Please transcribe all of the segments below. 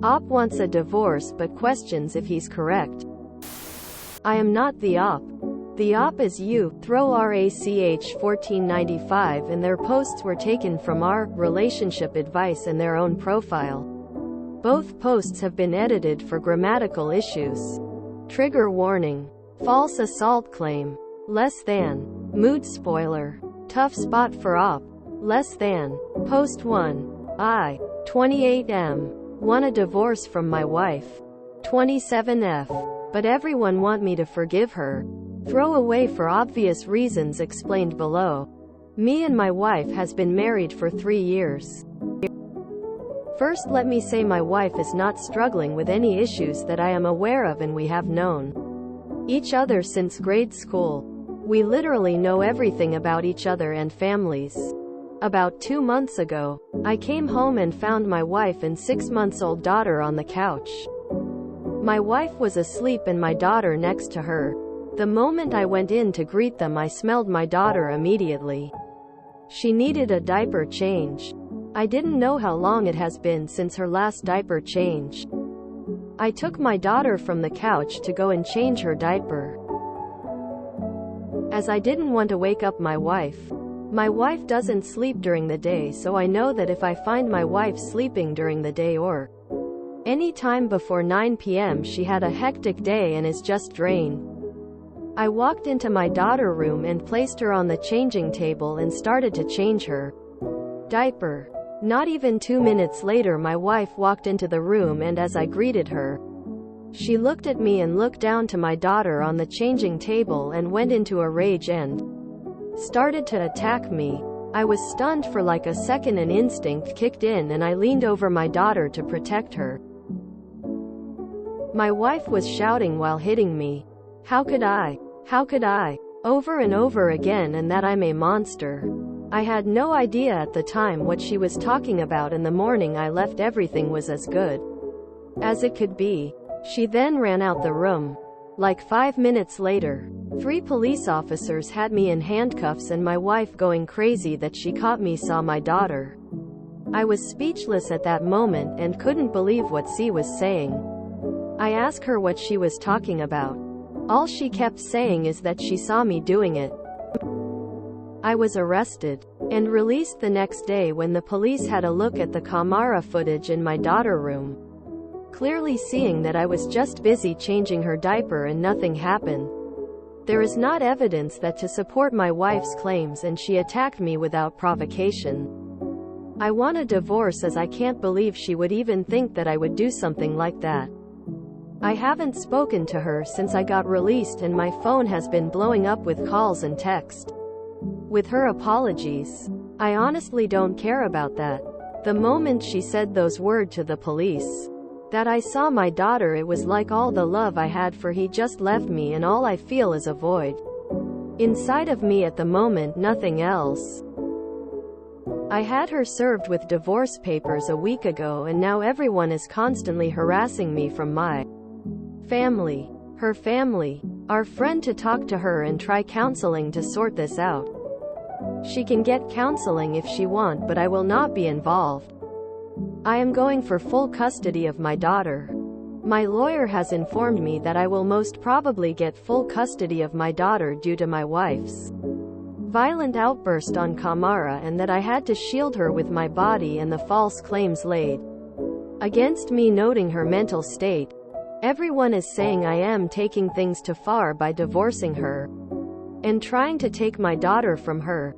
Op wants a divorce but questions if he's correct. I am not the op. The op is you. Throw RACH 1495, and their posts were taken from our relationship advice and their own profile. Both posts have been edited for grammatical issues. Trigger warning. False assault claim. Less than. Mood spoiler. Tough spot for op. Less than. Post 1. I, 28M, want a divorce from my wife. 27F. But everyone want me to forgive her. Throw away for obvious reasons explained below. Me and my wife has been married for 3 years. First, let me say my wife is not struggling with any issues that I am aware of, and we have known each other since grade school. We literally know everything about each other and families. About 2 months ago, I came home and found my wife and 6-month-old daughter on the couch. My wife was asleep and my daughter next to her. The moment I went in to greet them, I smelled my daughter immediately. She needed a diaper change. I didn't know how long it has been since her last diaper change. I took my daughter from the couch to go and change her diaper, as I didn't want to wake up my wife. My wife doesn't sleep during the day, so I know that if I find my wife sleeping during the day or any time before 9 p.m., she had a hectic day and is just drained. I walked into my daughter's room and placed her on the changing table and started to change her diaper. Not even 2 minutes later, my wife walked into the room, and as I greeted her, she looked at me and looked down to my daughter on the changing table and went into a rage and started to attack me. I was stunned for like a second, and instinct kicked in and I leaned over my daughter to protect her. My wife was shouting while hitting me. How could I? How could I? Over and over again, and that I'm a monster. I had no idea at the time what she was talking about, and the morning I left everything was as good as it could be. She then ran out the room. Like 5 minutes later, 3 police officers had me in handcuffs, and my wife going crazy that she caught me saw my daughter. I was speechless at that moment and couldn't believe what she was saying. I asked her what she was talking about. All she kept saying is that she saw me doing it. I was arrested and released the next day when the police had a look at the camera footage in my daughter's room, clearly seeing that I was just busy changing her diaper and nothing happened. There is not evidence that to support my wife's claims, and she attacked me without provocation. I want a divorce, as I can't believe she would even think that I would do something like that. I haven't spoken to her since I got released, and my phone has been blowing up with calls and text with her apologies. I honestly don't care about that. The moment she said those words to the police, that I saw my daughter, it was like all the love I had for he just left me, and all I feel is a void inside of me at the moment, nothing else. I had her served with divorce papers a week ago, and now everyone is constantly harassing me from my family, her family, our friend, to talk to her and try counseling to sort this out. She can get counseling if she wants, but I will not be involved. I am going for full custody of my daughter. My lawyer has informed me that I will most probably get full custody of my daughter due to my wife's violent outburst on camera, and that I had to shield her with my body and the false claims laid against me, noting her mental state. Everyone is saying I am taking things too far by divorcing her and trying to take my daughter from her.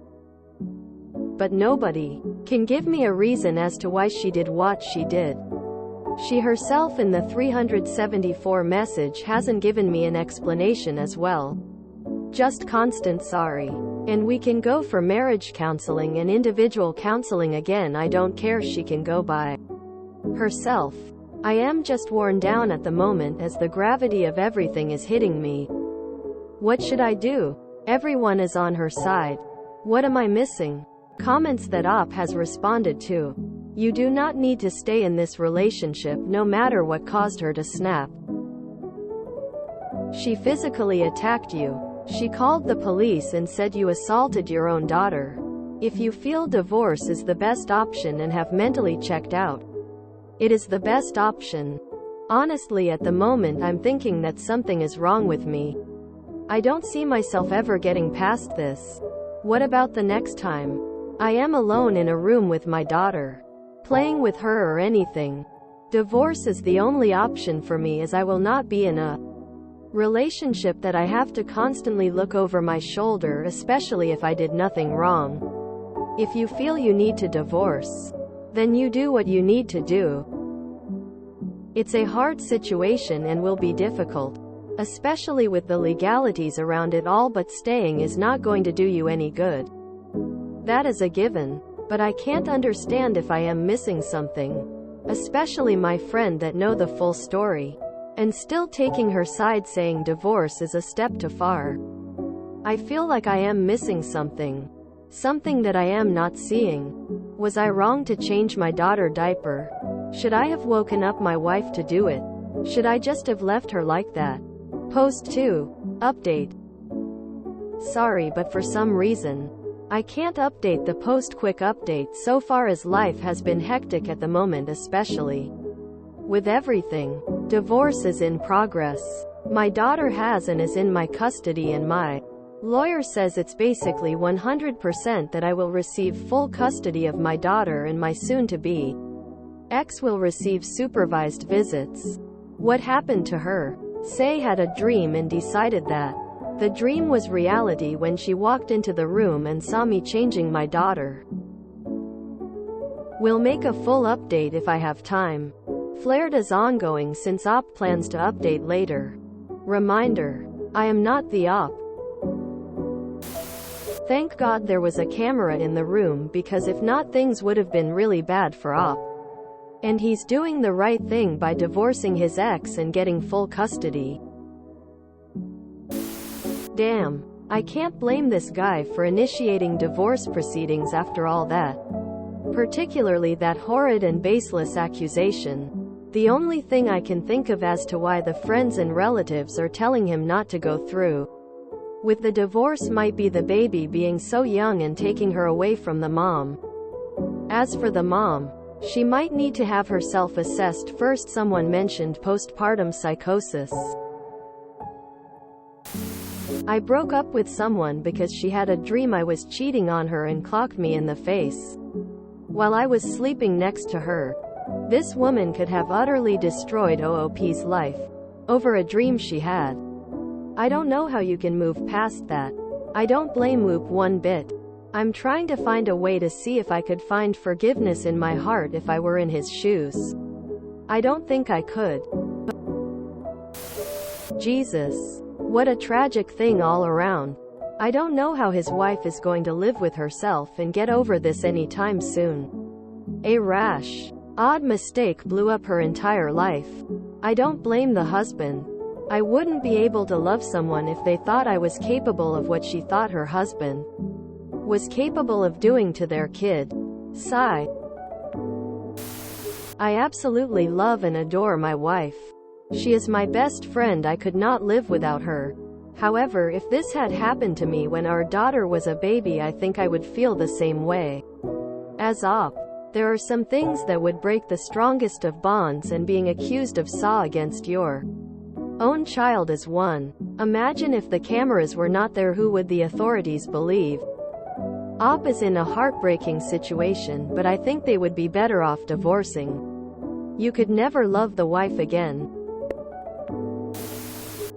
But nobody can give me a reason as to why she did what she did. She herself in the 374 message hasn't given me an explanation as well. Just constant sorry. And we can go for marriage counseling and individual counseling again. I don't care, she can go by herself. I am just worn down at the moment as the gravity of everything is hitting me. What should I do? Everyone is on her side. What am I missing? Comments that op has responded to. You do not need to stay in this relationship no matter what caused her to snap. She physically attacked you. She called the police and said you assaulted your own daughter. If you feel divorce is the best option and have mentally checked out, It is the best option. Honestly, at the moment I'm thinking that something is wrong with me. I don't see myself ever getting past this. What about the next time I am alone in a room with my daughter, playing with her or anything? Divorce is the only option for me, as I will not be in a relationship that I have to constantly look over my shoulder, especially if I did nothing wrong. If you feel you need to divorce, then you do what you need to do. It's a hard situation and will be difficult, especially with the legalities around it all, but staying is not going to do you any good. That is a given. But I can't understand if I am missing something, especially my friend that know the full story, and still taking her side, saying divorce is a step too far. I feel like I am missing something that I am not seeing. Was I wrong to change my daughter's diaper? Should I have woken up my wife to do it? Should I just have left her like that? Post 2. Update. Sorry, but for some reason, I can't update the post. Quick update. So far as life has been hectic at the moment, especially with everything. Divorce is in progress. My daughter has and is in my custody, and my lawyer says it's basically 100% that I will receive full custody of my daughter, and my soon-to-be ex will receive supervised visits. What happened to her? Say had a dream and decided that the dream was reality when she walked into the room and saw me changing my daughter. We'll make a full update if I have time. Flared is ongoing since OP plans to update later. Reminder: I am not the OP. Thank God there was a camera in the room, because if not, things would have been really bad for OP. And he's doing the right thing by divorcing his ex and getting full custody. Damn. I can't blame this guy for initiating divorce proceedings after all that. Particularly that horrid and baseless accusation. The only thing I can think of as to why the friends and relatives are telling him not to go through with the divorce might be the baby being so young and taking her away from the mom. As for the mom, she might need to have herself assessed first. Someone mentioned postpartum psychosis. I broke up with someone because she had a dream I was cheating on her and clocked me in the face while I was sleeping next to her. This woman could have utterly destroyed OOP's life over a dream she had. I don't know how you can move past that. I don't blame Whoop one bit. I'm trying to find a way to see if I could find forgiveness in my heart if I were in his shoes. I don't think I could. Jesus. What a tragic thing all around. I don't know how his wife is going to live with herself and get over this anytime soon. A rash, odd mistake blew up her entire life. I don't blame the husband. I wouldn't be able to love someone if they thought I was capable of what she thought her husband was capable of doing to their kid. Sigh. I absolutely love and adore my wife. She is my best friend. I could not live without her. However, if this had happened to me when our daughter was a baby, I think I would feel the same way. As OP, there are some things that would break the strongest of bonds, and being accused of SAW against your own child is one. Imagine if the cameras were not there, who would the authorities believe? OP is in a heartbreaking situation, but I think they would be better off divorcing. You could never love the wife again.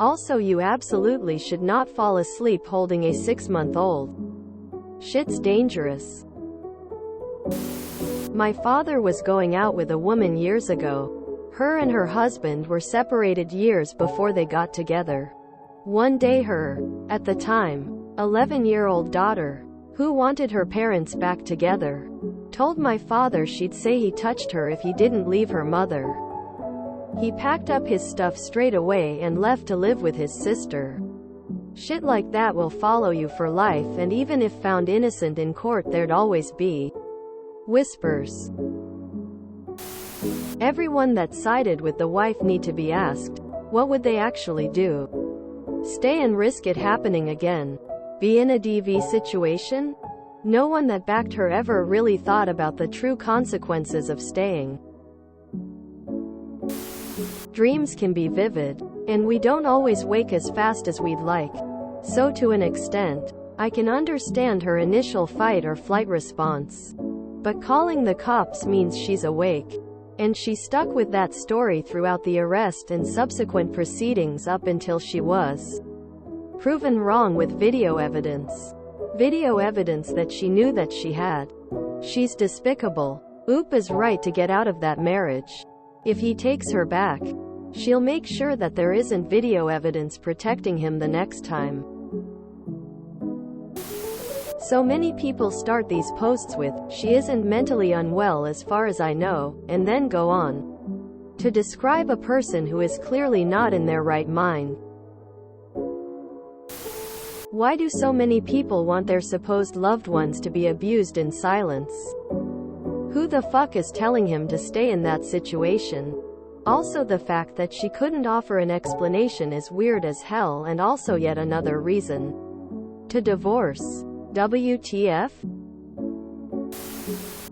Also, you absolutely should not fall asleep holding a 6-month-old. Shit's dangerous. My father was going out with a woman years ago. Her and her husband were separated years before they got together. One day her, at the time, 11-year-old daughter, who wanted her parents back together, told my father she'd say he touched her if he didn't leave her mother. He packed up his stuff straight away and left to live with his sister. Shit like that will follow you for life, and even if found innocent in court, there'd always be whispers. Everyone that sided with the wife need to be asked, what would they actually do? Stay and risk it happening again? Be in a DV situation? No one that backed her ever really thought about the true consequences of staying. Dreams can be vivid, and we don't always wake as fast as we'd like. So to an extent, I can understand her initial fight or flight response. But calling the cops means she's awake. And she stuck with that story throughout the arrest and subsequent proceedings up until she was proven wrong with video evidence. Video evidence that she knew that she had. She's despicable. Oop is right to get out of that marriage. If he takes her back, she'll make sure that there isn't video evidence protecting him the next time. So many people start these posts with, "She isn't mentally unwell as far as I know," and then go on to describe a person who is clearly not in their right mind. Why do so many people want their supposed loved ones to be abused in silence? Who the fuck is telling him to stay in that situation? Also, the fact that she couldn't offer an explanation is weird as hell, and also yet another reason to divorce. WTF?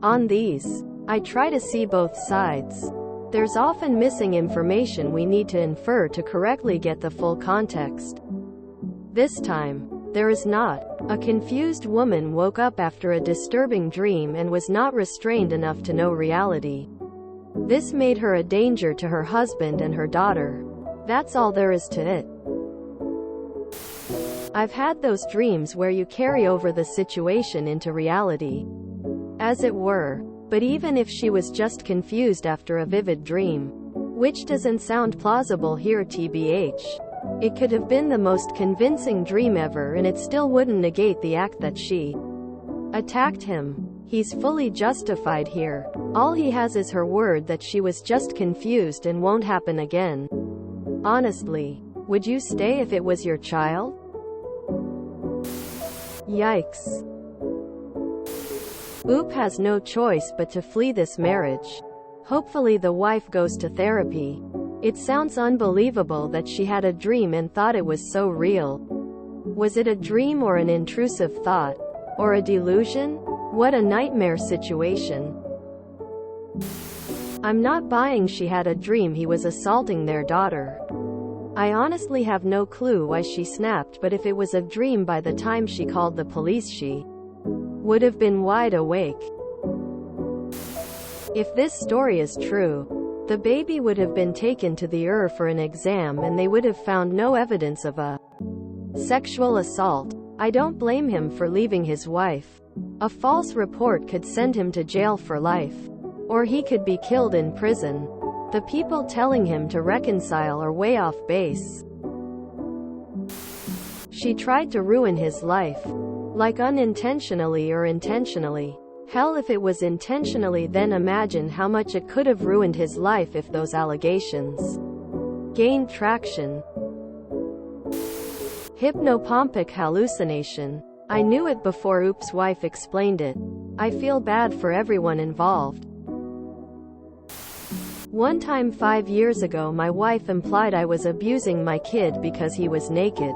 On these, I try to see both sides. There's often missing information we need to infer to correctly get the full context. This time, there is not. A confused woman woke up after a disturbing dream and was not restrained enough to know reality. This made her a danger to her husband and her daughter. That's all there is to it. I've had those dreams where you carry over the situation into reality, as it were. But even if she was just confused after a vivid dream, which doesn't sound plausible here tbh, it could have been the most convincing dream ever, and it still wouldn't negate the act that she attacked him. He's fully justified here. All he has is her word that she was just confused and won't happen again. Honestly, would you stay if it was your child? Yikes. Oop has no choice but to flee this marriage. Hopefully the wife goes to therapy. It sounds unbelievable that she had a dream and thought it was so real. Was it a dream or an intrusive thought? Or a delusion? What a nightmare situation. I'm not buying she had a dream he was assaulting their daughter. I honestly have no clue why she snapped, but if it was a dream, by the time she called the police she would have been wide awake. If this story is true, the baby would have been taken to the ER for an exam and they would have found no evidence of a sexual assault. I don't blame him for leaving his wife. A false report could send him to jail for life. Or he could be killed in prison. The people telling him to reconcile are way off base. She tried to ruin his life. Like unintentionally or intentionally. Hell, if it was intentionally, then imagine how much it could have ruined his life if those allegations gained traction. Hypnopompic hallucination. I knew it before Oop's wife explained it. I feel bad for everyone involved. One time 5 years ago, my wife implied I was abusing my kid because he was naked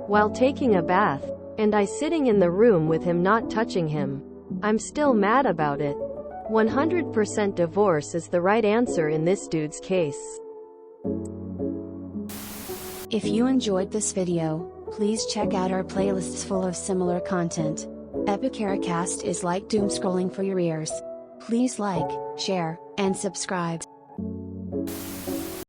while taking a bath, and I sitting in the room with him not touching him. I'm still mad about it. 100% divorce is the right answer in this dude's case. If you enjoyed this video, please check out our playlists full of similar content. Epicaricast is like doom scrolling for your ears. Please like, share, and subscribe.